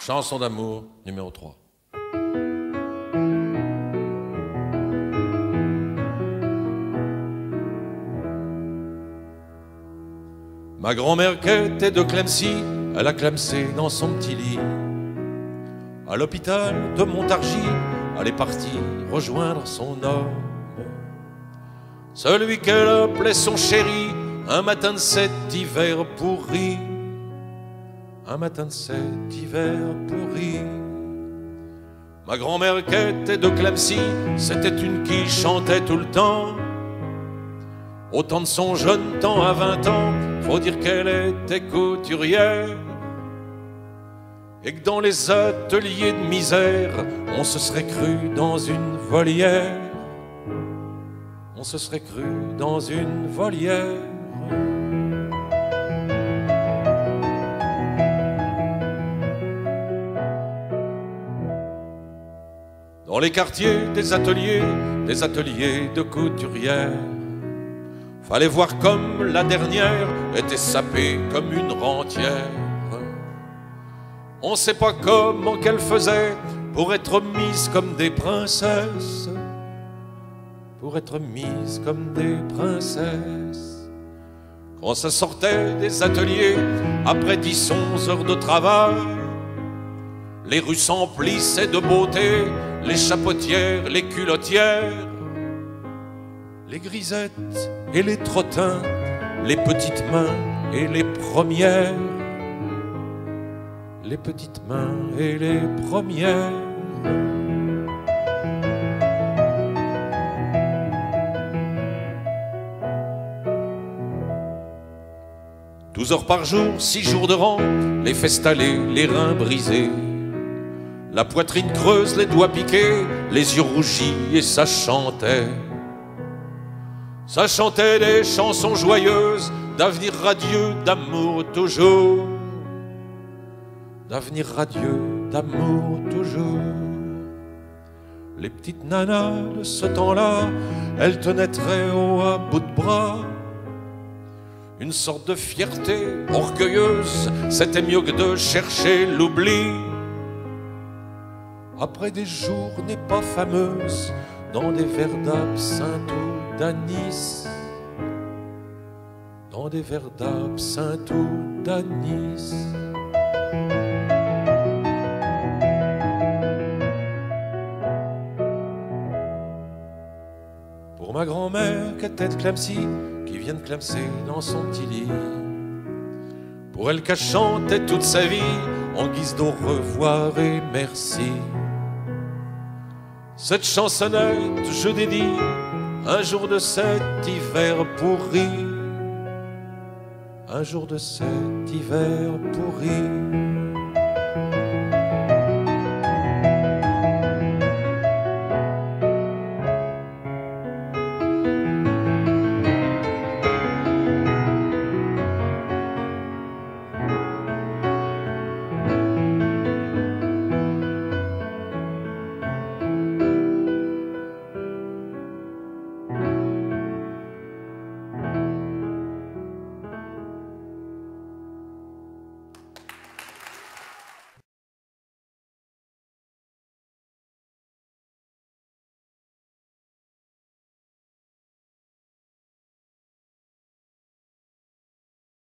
Chanson d'amour numéro 3. Ma grand-mère qui était de Clemcy, elle a clamsé dans son petit lit. À l'hôpital de Montargis, elle est partie rejoindre son homme. Celui qu'elle appelait son chéri, un matin de cet hiver pourri. Un matin de cet hiver pourri. Ma grand-mère qui était de Clemcy, c'était une qui chantait tout le temps. Autant de son jeune temps à 20 ans, faut dire qu'elle était couturière. Et que dans les ateliers de misère, on se serait cru dans une volière. On se serait cru dans une volière. Dans les quartiers des ateliers de couturière, fallait voir comme la dernière était sapée comme une rentière. On sait pas comment qu'elle faisait pour être mise comme des princesses. Pour être mise comme des princesses. Quand ça sortait des ateliers, après 10-11 heures de travail, les rues s'emplissaient de beauté, les chapeautières, les culottières, les grisettes et les trottins, les petites mains et les premières. Les petites mains et les premières. 12 heures par jour, 6 jours de rang, les fesses talées, les reins brisés, la poitrine creuse, les doigts piqués, les yeux rougis, et ça chantait. Ça chantait des chansons joyeuses, d'avenir radieux, d'amour toujours. D'avenir radieux, d'amour toujours. Les petites nanas de ce temps-là, elles tenaient très haut à bout de bras. Une sorte de fierté orgueilleuse, c'était mieux que de chercher l'oubli. Après des journées pas fameuses, dans des verres d'absinthe ou d'anis. Dans des verres d'absinthe ou d'anis. Pour ma grand-mère qui était de Clemcy, qui vient de clamser dans son petit lit. Pour elle qui a chanté toute sa vie, en guise d'au revoir et merci. Cette chansonnette, je dédie, un jour de cet hiver pourri. Un jour de cet hiver pourri.